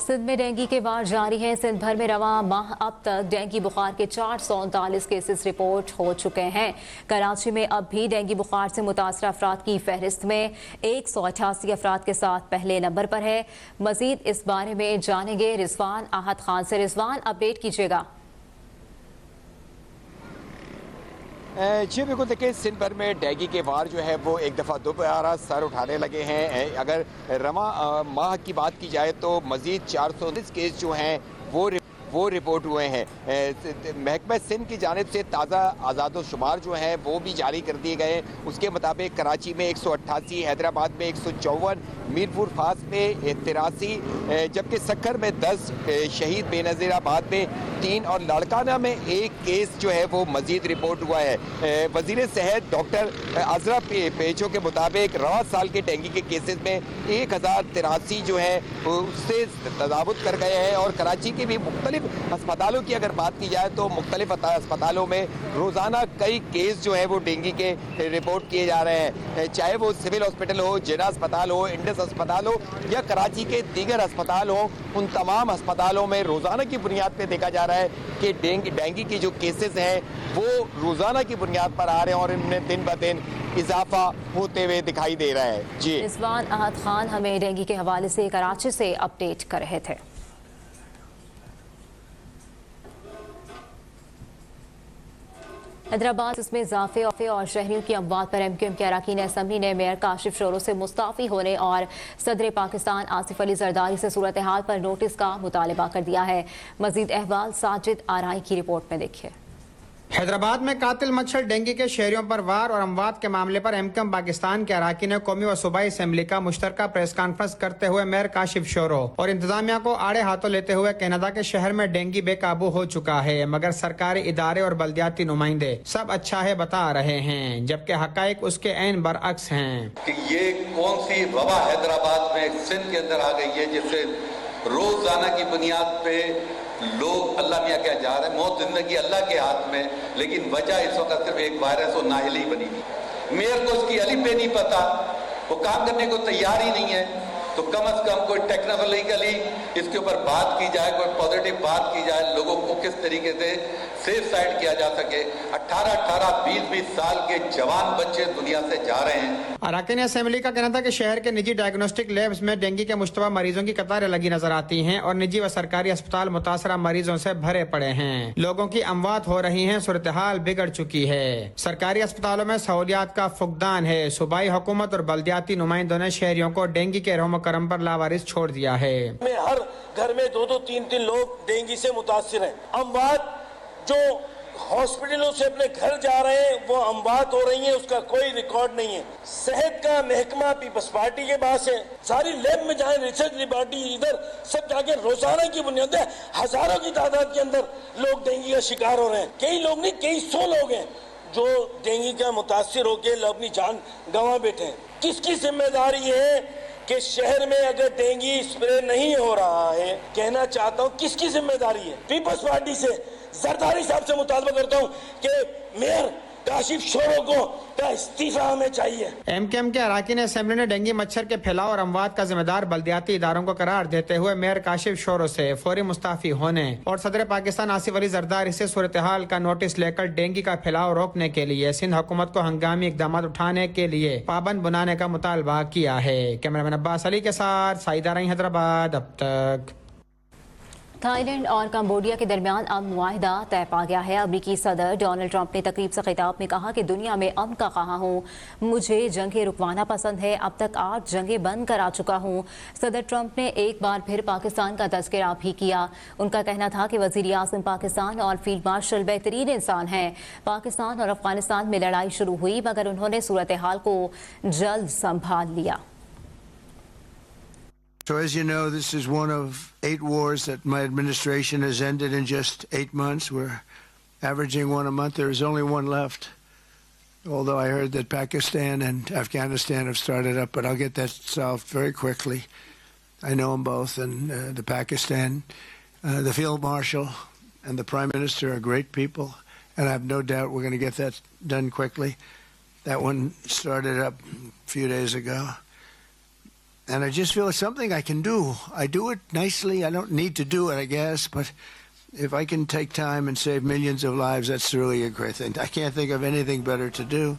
سندھ میں ڈینگی کے وار جاری ہیں۔ سندھ بھر میں رواں ماہ اب تک ڈینگی بخار کے 439 کیسز رپورٹ ہو چکے ہیں۔ کراچی میں اب بھی ڈینگی بخار سے متاثرہ افراد کی فہرست میں 188 افراد کے ساتھ پہلے نمبر پر ہے۔ مزید اس بارے میں جانیں گے رضوان احد خان سے۔ رضوان، اپڈیٹ کیجیے گا۔ جی بالکل، دیکھیں سندھ بھر میں ڈینگی کے وار جو ہے وہ ایک دفعہ دوبارہ سر اٹھانے لگے ہیں۔ اگر رواں ماہ کی بات کی جائے تو مزید 419 کیس جو ہیں وہ رپورٹ ہوئے ہیں۔ محکمہ سندھ کی جانب سے تازہ اعداد و شمار جو ہیں وہ بھی جاری کر دیے گئے۔ اس کے مطابق کراچی میں 188، حیدرآباد میں 154، میرپور فاس میں 83، جبکہ سکھر میں 10، شہید بے نظیر آباد میں 3 اور لاڑکانہ میں 1 کیس جو ہے وہ مزید رپورٹ ہوا ہے۔ وزیر صحت ڈاکٹر عذرا پیچو کے مطابق رواں سال کے ڈینگی کے کیسز میں 1083 جو ہے اس سے تضابط کر گئے ہیں، اور کراچی کے بھی مختلف ہسپتالوں کی اگر بات کی جائے تو مختلف ہسپتالوں میں روزانہ کئی کیس جو ہے وہ ڈینگی کے رپورٹ کیے جا رہے ہیں، چاہے وہ سول ہاسپٹل ہو، جنا ہسپتال ہو، انڈس ہسپتال ہو یا کراچی کے دیگر ہسپتال ہوں۔ ان تمام ہسپتالوں میں روزانہ کی بنیاد پہ دیکھا جا رہا ہے کہ ڈینگی کی جو کیسز ہیں وہ روزانہ کی بنیاد پر آ رہے ہیں اور ان میں دن بدن اضافہ ہوتے ہوئے دکھائی دے رہا ہے۔ جی رضوان احد خان ہمیں ڈینگی کے حوالے سے کراچی سے اپڈیٹ کر رہے تھے۔ حیدرآباد اس میں اضافے اور شہریوں کی اموات پر MQM کے اراکین اسمبلی نے میئر کاشف شورو سے مستعفی ہونے اور صدر پاکستان آصف علی زرداری سے صورتحال پر نوٹس کا مطالبہ کر دیا ہے۔ مزید احوال ساجد آرائی کی رپورٹ میں دیکھیے۔ حیدرآباد میں قاتل مچھر ڈینگی کے شہریوں پر وار اور اموات کے معاملے پر MQM پاکستان کے اراکین قومی و صوبائی اسمبلی کا مشترکہ پریس کانفرنس کرتے ہوئے میئر کاشف شورو اور انتظامیہ کو آڑے ہاتھوں لیتے ہوئے کہنا تھا کہ شہر میں ڈینگی بے قابو ہو چکا ہے، مگر سرکاری ادارے اور بلدیاتی نمائندے سب اچھا ہے بتا رہے ہیں، جبکہ حقائق اس کے عین برعکس ہیں کہ یہ کون سی وبا حیدرآباد میں سندھ کے اندر آ گئی ہے جس سے روزانہ کی بنیاد پہ لوگ اللہ میاں کیا جا رہے ہیں۔ موت زندگی اللہ کے ہاتھ میں، لیکن وجہ اس وقت صرف ایک وائرس اور نااہلی بنی ہوئی۔ میئر کو اس کی علی پہ نہیں پتا، وہ کام کرنے کو تیار ہی نہیں ہے، تو کم از کم کوئی ٹیکنیکلی اس کے اوپر بات کی جائے، کوئی پازیٹیو بات کی جائے، لوگوں کو کس طریقے سے سیف سائڈ کیا جا سکے۔ 18 20 سال کے جوان بچے دنیا سے جا رہے ہیں۔ اراکین اسمبلی کا کہنا تھا کہ شہر کے نجی ڈائگنوسٹک لیبز میں ڈینگی کے مشتبہ مریضوں کی قطاریں لگی نظر آتی ہیں اور نجی و سرکاری اسپتال متاثرہ مریضوں سے بھرے پڑے ہیں، لوگوں کی اموات ہو رہی ہیں، صورتحال بگڑ چکی ہے، سرکاری اسپتالوں میں سہولیات کا فقدان ہے۔ صوبائی حکومت اور بلدیاتی نمائندوں نے شہریوں کو ڈینگی کے رحم و کرم پر لاوارث چھوڑ دیا ہے۔ ہر گھر میں 2 3 لوگ ڈینگی سے متاثر ہیں۔ اموات جو ہاسپٹلوں سے اپنے گھر جا رہے ہیں وہ اموات ہو رہی ہیں، اس کا کوئی ریکارڈ نہیں ہے۔ صحت کا محکمہ پیپلز پارٹی کے پاس ہے، ساری لیب میں جائیں، ریسرچ لیبارٹری ادھر سب جا کے روزانہ کی بنیاد ہے ہزاروں کی تعداد کے اندر لوگ ڈینگی کا شکار ہو رہے ہیں۔ کئی لوگ نہیں، کئی 100 لوگ ہیں جو ڈینگی کا متاثر ہو کے اپنی جان گنوا بیٹھے ہیں۔ کس کی ذمہ داری ہے کہ شہر میں اگر ڈینگی اسپرے نہیں ہو رہا ہے؟ کہنا چاہتا ہوں کس کی ذمہ داری ہے؟ پیپلز پارٹی سے زرداری صاحب سے مطالبہ کرتا ہوں کہ میئر کاشف شورو کو کا استعفیٰ ہمیں چاہیے۔ MQM کے اراکین اسمبلی نے ڈینگی مچھر کے پھیلاؤ اور اموات کا ذمہ دار بلدیاتی اداروں کو قرار دیتے ہوئے میئر کاشف شورو سے فوری مستعفی ہونے اور صدر پاکستان آصف علی زرداری سے صورتحال کا نوٹس لے کر ڈینگی کا پھیلاؤ روکنے کے لیے سندھ حکومت کو ہنگامی اقدامات اٹھانے کے لیے پابند بنانے کا مطالبہ کیا ہے۔ کیمرہ مین عباس علی کے ساتھ سعید آرائی، حیدرآباد۔ اب تک تھائی لینڈ اور کمبوڈیا کے درمیان امن معاہدہ طے پا گیا ہے۔ امریکی صدر ڈونلڈ ٹرمپ نے تقریب سے خطاب میں کہا کہ دنیا میں امن کا خواہاں ہوں، مجھے جنگیں رکوانا پسند ہے، اب تک 8 جنگیں بند کرا چکا ہوں۔ صدر ٹرمپ نے ایک بار پھر پاکستان کا تذکرہ بھی کیا۔ ان کا کہنا تھا کہ وزیر اعظم پاکستان اور فیلڈ مارشل بہترین انسان ہیں۔ پاکستان اور افغانستان میں لڑائی شروع ہوئی مگر انہوں نے صورتحال کو جلد سنبھال لیا۔ So as you know, this is one of 8 wars that my administration has ended in just 8 months. We're averaging one a month. There is only one left, although I heard that Pakistan and Afghanistan have started up, but I'll get that solved very quickly. I know them both, and the Pakistan, the Field Marshal and the Prime Minister are great people, and I have no doubt we're going to get that done quickly. That one started up a few days ago. And I just feel it's something I can do. I do it nicely. I don't need to do it, I guess, but if I can take time and save millions of lives, that's really a great thing. I can't think of anything better to do.